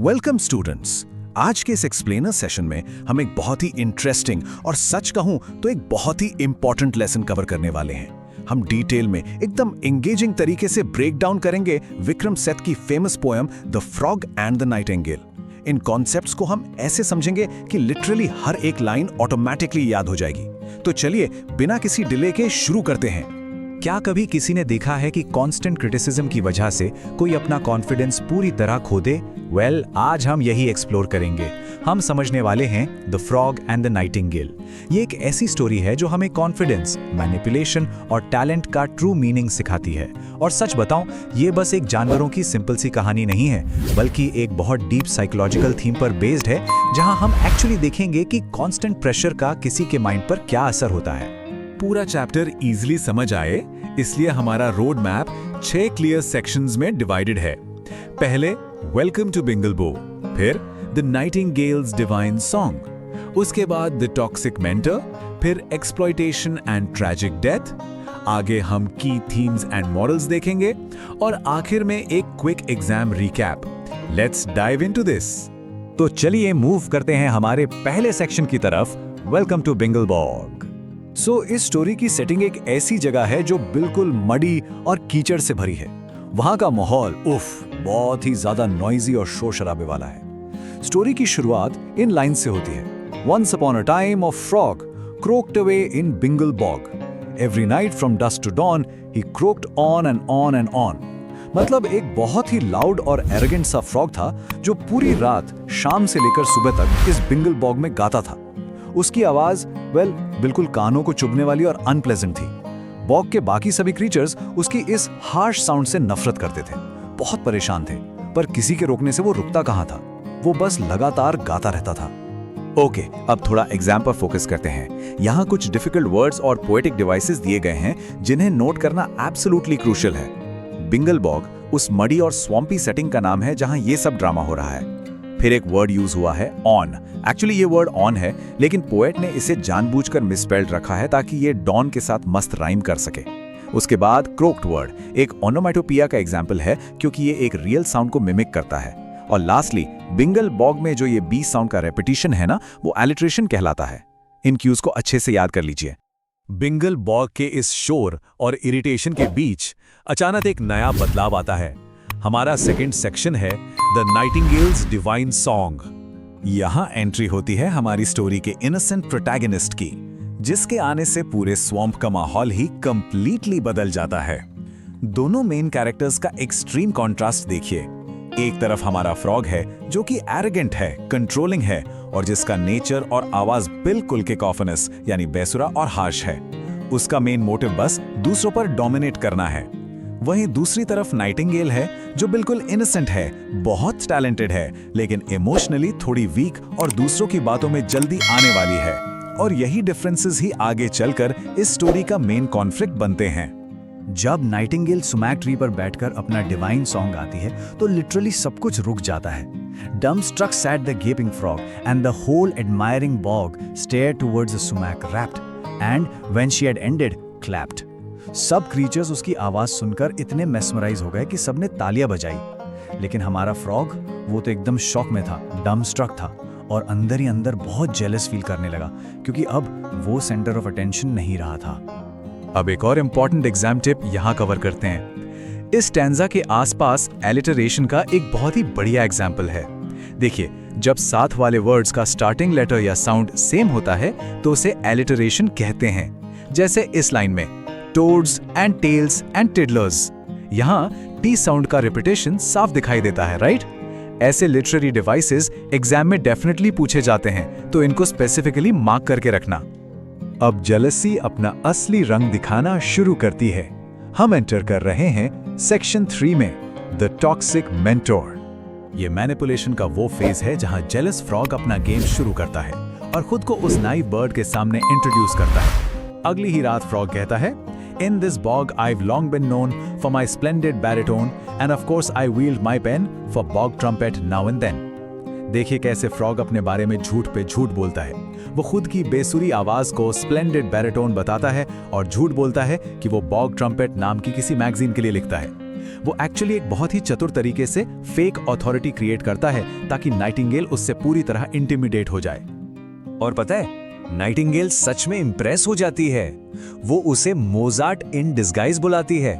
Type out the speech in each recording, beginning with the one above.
Welcome students. आज के इस एक्सप्लेनर सेशन में हम एक बहुत ही इंटरेस्टिंग और सच कहूं तो एक बहुत ही इंपॉर्टेंट लेसन कवर करने वाले हैं। हम डिटेल में एकदम एंगेजिंग तरीके से ब्रेक डाउन करेंगे विक्रम सेथ की famous poem the frog and the Nightingale. In concepts को हम ऐसे समझेंगे कि लिटरली हर एक लाइन ऑटोमेटिकली याद हो जाएगी। तो चलिए बिना किसी डिले के शुरू करते हैं। क्या कभी किसी ने देखा है कि कांस्टेंट क्रिटिसिज्म की वजह से कोई अपना कॉन्फिडेंस पूरी तरह खो दे? आज हम यही एक्सप्लोर करेंगे। हम समझने वाले हैं the frog and the Nightingale. ये एक ऐसी स्टोरी है जो हमें कॉन्फिडेंस, मैनिपुलेशन और टैलेंट का ट्रू मीनिंग सिखाती है। और सच बताऊं, ये बस एक जानवरों की सिंपल सी कहानी नहीं है, बल्कि एक बहुत डीप साइकोलॉजिकल थीम पर बेस्ड है, जहां हम एक्चुअली देखेंगे कि कांस्टेंट प्रेशर का किसी के माइंड पर क्या असर होता है। पूरा चैप्टर इजीली समझ आए, इसलिए हमारा रोड मैप 6 क्लियर सेक्शंस में डिवाइडेड है। पहले वेलकम टू बिंगलबो, फिर द नाइटिंगेल्स डिवाइन सॉन्ग, उसके बाद द टॉक्सिक मेंटर, फिर एक्सप्लॉयटेशन एंड ट्रैजिक डेथ। आगे हम की थीम्स एंड मॉडल्स देखेंगे और आखिर में एक quick exam recap. Let's dive into this. तो चलिए मूव करते हैं हमारे पहले सेक्शन की तरफ, वेलकम टू बिंगलबॉग। इस स्टोरी की सेटिंग एक ऐसी जगह है जो बिल्कुल मडी और कीचड़ से भरी है। वहां का माहौल बहुत ही ज्यादा नॉइजी और शोर शराबे वाला है। स्टोरी की शुरुआत इन लाइन से होती है, once upon a time a frog croaked away in Bingle Bog. Every night from dusk to dawn, he croaked on and on and on. मतलब एक बहुत ही लाउड और एरोगेंट सा फ्रॉग था जो पूरी रात शाम से लेकर सुबह तक इस बिंगल बॉग में गाता था। उसकी आवाज बिल्कुल कानों को चुभने वाली और अनप्लेजेंट थी। बॉग के बाकी सभी क्रीचर्स उसकी इस हार्श साउंड से नफरत करते थे, बहुत परेशान थे, पर किसी के रोकने से वो रुकता कहां था। वो बस लगातार गाता रहता था। ओके, अब थोड़ा एग्जाम पर फोकस करते हैं। यहाँ कुछ डिफिकल्ट वर्ड्स और पोएटिक डिवाइसेस दिए गए हैं जिन्हें नोट करना एब्सोल्युटली क्रूशियल है। बिंगल बॉग उस मडी और स्वॉम्पी सेटिंग का नाम है जहां ये सब ड्रामा हो रहा है। फिर एक वर्ड यूज हुआ है ऑन। एक्चुअली ये वर्ड ऑन है, लेकिन पोएट ने इसे जानबूझकर मिसस्पेल्ड रखा है ताकि ये डॉन के साथ मस्त राइम कर सके। उसके बाद क्रोक्ड वर्ड एक ओनोमैटोपिया का एग्जाम्पल है, क्योंकि ये एक रियल साउंड को मिमिक करता है। और लास्टली बिंगल बॉग में जो ये बी साउंड का रेपिटेशन है ना, वो एलिट्रेशन कहलाता है। इन क्यूज को अच्छे से याद कर लीजिए। बिंगल बॉग के इस शोर और इरिटेशन के बीच अचानक एक नया बदलाव आता है। हमारा सेकंड सेक्शन है द नाइटिंगेल्स डिवाइन सॉन्ग। यहां एंट्री होती है हमारी स्टोरी के इनोसेंट प्रोटैगनिस्ट की, जिसके आने से पूरे स्वैम्प का माहौल ही कंप्लीटली बदल जाता है। दोनों मेन कैरेक्टर्स का एक्सट्रीम कॉन्ट्रास्ट देखिए। एक तरफ हमारा फ्रॉग है जो कि एरोगेंट है, कंट्रोलिंग है और जिसका नेचर और आवाज बिल्कुल कैकोफोनस यानी बेसुरा और हार्श है। उसका मेन मोटिव बस दूसरों पर डोमिनेट करना है। वहीं दूसरी तरफ नाइटिंगेल है जो बिल्कुल इनोसेंट है, बहुत टैलेंटेड है, लेकिन इमोशनली थोड़ी वीक और दूसरों की बातों में जल्दी आने वाली है। और यही डिफरेंसेस ही आगे चलकर इस स्टोरी का मेन कॉन्फ्लिक्ट बनते हैं। जब नाइटिंगेल सुमैक ट्री पर बैठकर अपना डिवाइन सॉन्ग गाती है तो लिटरली सब कुछ रुक जाता है। Dumbstruck sat the gaping frog and the whole admiring bog stared towards the sumac rapt, and when she had ended, clapped. सब क्रीचर्स उसकी आवाज सुनकर इतने मेस्मराइज हो गए कि सबने तालियां बजाई। लेकिन हमारा फ्रॉग वो तो एकदम शॉक में था, डम्बस्ट्रक था और अंदर ही अंदर बहुत जेलस फील करने लगा, क्योंकि अब वो सेंटर ऑफ अटेंशन नहीं रहा था। अब एक और इम्पॉर्टेंट एग्जाम टिप यहाँ कवर करते हैं। इस स्टैंजा के आसपास एलिटरेशन का एक बहुत ही बढ़िया एग्जाम्पल है। देखिए, जब साथ वाले वर्ड्स का स्टार्टिंग लेटर या साउंड सेम होता है तो उसे एलिटरेशन कहते हैं। जैसे इस लाइन में टोड्स एंड टेल्स एंड टिडलर्स, यहाँ टी साउंड का रिपीटेशन साफ दिखाई देता है, राइट? ऐसे लिटरेरी डिवाइसेस एग्जाम में डेफिनेटली पूछे जाते हैं, तो इनको स्पेसिफिकली मार्क करके रखना। अब जेलसी अपना असली रंग दिखाना शुरू करती है। हम एंटर कर रहे हैं सेक्शन 3 में, द टॉक्सिक मेंटोर। ये मैनिपुलेशन का वो फेज है जहां जेलस फ्रॉग अपना गेम शुरू करता है और खुद को उस नाइव बर्ड के सामने इंट्रोड्यूस करता है। अगली ही रात फ्रॉग कहता है, In this bog I've long been known for my splendid baritone and of course I wield my pen for bog trumpet now and then. देखिए कैसे फ्रॉग अपने बारे में झूठ पे झूठ बोलता है। वो खुद की बेसुरी आवाज को स्प्लेंडेड बैरिटोन बताता है और झूठ बोलता है कि वो बॉग ट्रम्पेट नाम की किसी मैगजीन के लिए लिखता है। वो एक्चुअली एक बहुत ही चतुर तरीके से फेक अथॉरिटी क्रिएट करता है ताकि नाइटिंगेल उससे पूरी तरह इंटिमिडेट हो जाए। और पता है, नाइटिंगेल सच में इंप्रेस हो जाती है। वो उसे मोजार्ट इन डिस्गाइज बुलाती है।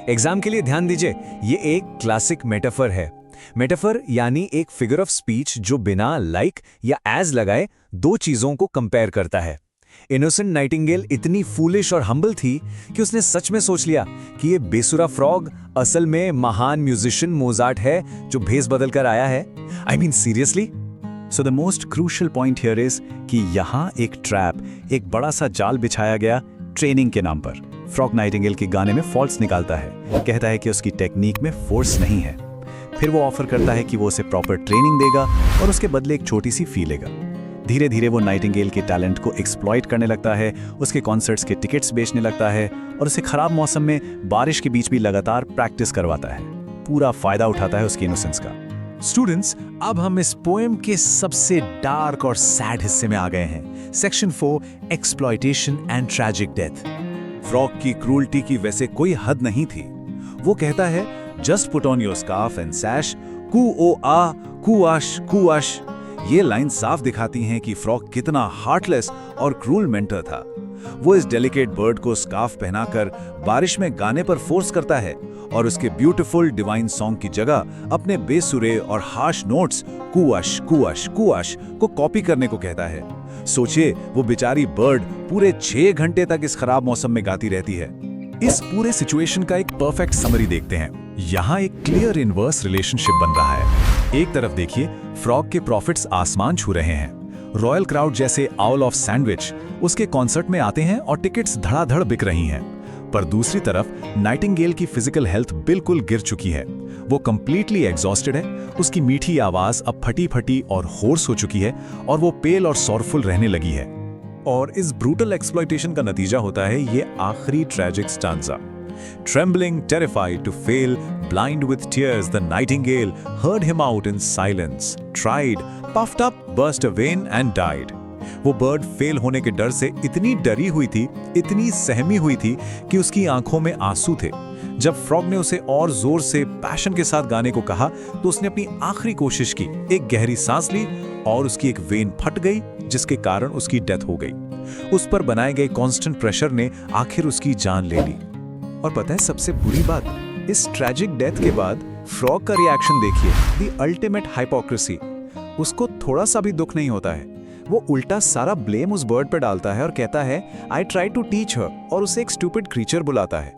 एग्जाम के लिए ध्यान दीजिए, ये एक क्लासिक मेटाफर है। मेटाफर यानी एक फिगर ऑफ स्पीच जो बिना लाइक या एज लगाए दो चीजों को कंपेयर करता है। इनोसेंट नाइटिंगेल इतनी फूलिश और हम्बल थी कि उसने सच में सोच लिया कि ये बेसुरा फ्रॉग असल में महान म्यूजिशियन मोजार्ट है जो भेस बदल कर आया है। I mean seriously. So the most crucial point here is कि यहाँ एक ट्रैप, एक बड़ा सा जाल बिछाया गया ट्रेनिंग के नाम पर। फ्रॉग नाइटिंगेल के गाने में फॉल्स निकालता है, कहता है कि उसकी टेक्निक में फोर्स नहीं है। फिर वो ऑफर करता है कि वो उसे प्रॉपर ट्रेनिंग देगा और उसके बदले एक छोटी सी फी लेगा। धीरे धीरे वो नाइटिंगेल के टैलेंट को एक्सप्लॉइट करने लगता है, उसके कॉन्सर्ट्स के टिकट्स बेचने लगता है और उसे खराब मौसम में बारिश के बीच भी लगातार प्रैक्टिस करवाता है। पूरा फायदा उठाता है उसकी इनोसेंस का। स्टूडेंट्स, अब हम इस पोएम के सबसे डार्क और सैड हिस्से में आ गए हैं। Section 4, exploitation and tragic death. Frog की क्रूरटी की वैसे कोई हद नहीं थी। वो कहता है, just put on your scarf and sash, कू ओ आ कुआश कुआश। ये लाइन साफ दिखाती हैं कि फ्रॉग कितना हार्टलेस और क्रूल मेंटर था। वो इस डेलिकेट बर्ड को स्कार्फ पहनाकर बारिश में गाने पर फोर्स करता है और उसके ब्यूटीफुल डिवाइन सॉन्ग की जगह अपने बेसुरे और हार्श नोट्स कुआश कुआश कुआश को कॉपी करने को कहता है। सोचिए, वो बेचारी बर्ड पूरे 6 घंटे तक इस खराब मौसम में गाती रहती है। इस पूरे सिचुएशन का एक परफेक्ट समरी देखते हैं। यहाँ एक क्लियर इनवर्स रिलेशनशिप बन रहा है। एक तरफ देखिए, फ्रॉग के प्रॉफिट्स आसमान छू रहे हैं। रॉयल क्राउड जैसे आउल ऑफ सैंडविच उसके कॉन्सर्ट में आते हैं और टिकट्स धड़ाधड़ बिक रही हैं। पर दूसरी तरफ नाइटिंगेल की फिजिकल हेल्थ बिल्कुल गिर चुकी है। वो कंप्लीटली एग्जॉस्टेड है। उसकी मीठी आवाज अब फटी फटी और होर्स हो चुकी है और वो पेल और सॉरफुल रहने लगी है। और इस ब्रूटल एक्सप्लॉइटेशन का नतीजा होता है ये आखिरी tragic stanza. Trembling, terrified to fail, blind with tears, the nightingale heard him out in silence, tried, puffed up, burst a vein and died. वो बर्ड फेल होने के डर से इतनी डरी हुई थी, इतनी सहमी हुई थी कि उसकी आंखों में आंसू थे। जब फ्रॉग ने उसे और जोर से पैशन के साथ गाने को कहा तो उसने अपनी आखिरी कोशिश की, एक गहरी सांस ली और उसकी एक वेन फट गई जिसके कारण उसकी डेथ हो गई। उस पर बनाए गए कांस्टेंट प्रेशर ने आखिर उसकी जान ले ली। और पता है सबसे बुरी बात, इस ट्रैजिक डेथ के बाद फ्रॉग का रिएक्शन देखिए, द अल्टीमेट हाइपोक्रेसी। उसको थोड़ा सा भी दुख नहीं होता है। वो उल्टा सारा ब्लेम उस बर्ड पर डालता है और कहता है I try to teach her, और उसे एक स्टूपिड क्रीचर बुलाता है।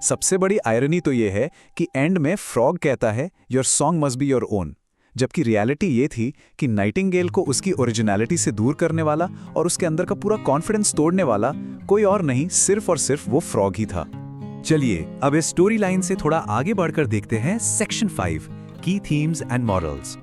सबसे बड़ी आयरनी तो ये है कि एंड में फ्रॉग कहता है your song must be your own, जबकि रियलिटी ये थी कि नाइटिंगेल को उसकी ओरिजिनलिटी से दूर करने वाला और उसके अंदर का पूरा कॉन्फिडेंस तोड़ने वाला कोई और नहीं, सिर्फ और सिर्फ वो फ्रॉग ही था। चलिए अब इस स्टोरी लाइन से थोड़ा आगे बढ़कर देखते हैं सेक्शन 5, की थीम्स एंड मॉरल्स।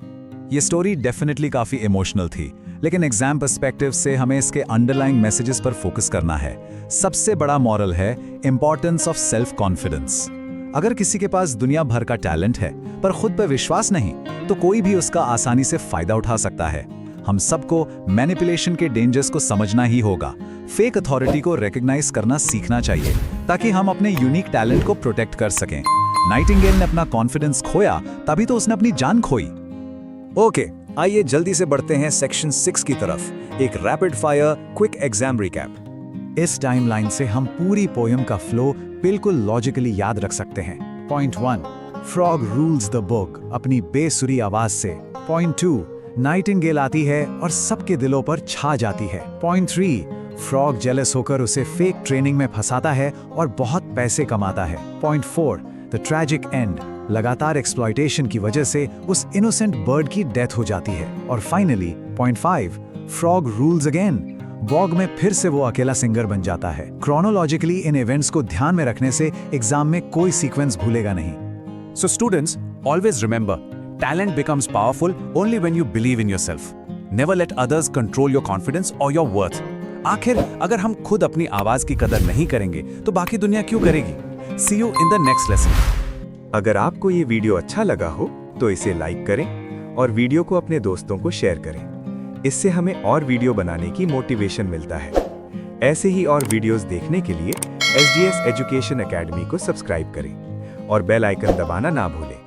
ये स्टोरी डेफिनेटली काफी इमोशनल थी, लेकिन एग्जाम पर्सपेक्टिव से हमें इसके अंडरलाइंग मैसेजेस पर फोकस करना है। सबसे बड़ा मॉरल है इंपॉर्टेंस ऑफ सेल्फ कॉन्फिडेंस। अगर किसी के पास दुनिया भर का टैलेंट है पर खुद पर विश्वास नहीं, तो कोई भी उसका आसानी से फायदा उठा सकता है। हम सबको मैनिपुलेशन के डेंजर्स को समझना ही होगा। फेक अथॉरिटी को रिकॉग्नाइज करना सीखना चाहिए ताकि हम अपने यूनिक टैलेंट को प्रोटेक्ट कर सकें। नाइटिंगेल ने अपना कॉन्फिडेंस खोया, तभी तो उसने अपनी जान खोई। ओके, आइए जल्दी से बढ़ते हैं सेक्शन 6 की तरफ। एक rapid fire quick exam recap. इस टाइमलाइन से हम पूरी पोयम का फ्लो बिल्कुल लॉजिकली याद रख सकते हैं। Point 1, frog rules the book अपनी बेसुरी आवाज से। पॉइंट 2, नाइटिंगेल आती है और सबके दिलों पर छा जाती है। पॉइंट 3, फ्रॉग जेलस होकर उसे फेक ट्रेनिंग में फंसाता है और बहुत पैसे कमाता है। पॉइंट 4, द ट्रैजिक एंड, लगातार एक्सप्लॉइटेशन की वजह से उस इनोसेंट बर्ड की डेथ हो जाती है। और finally point 5, frog rules again, bog में फिर से वो अकेला सिंगर बन जाता है। क्रोनोलॉजिकली इन इवेंट्स को ध्यान में रखने से एग्जाम में कोई सीक्वेंस भूलेगा नहीं। So students, always remember, talent becomes powerful only when you believe in yourself. Never let others control your confidence और योर वर्थ। आखिर अगर हम खुद अपनी आवाज की कदर नहीं करेंगे तो बाकी दुनिया क्यों करेगी? See you in the next lesson. अगर आपको ये वीडियो अच्छा लगा हो तो इसे लाइक करें और वीडियो को अपने दोस्तों को शेयर करें। इससे हमें और वीडियो बनाने की मोटिवेशन मिलता है। ऐसे ही और वीडियोस देखने के लिए SGS एजुकेशन एकेडमी को सब्सक्राइब करें और बेल आइकन दबाना ना भूलें।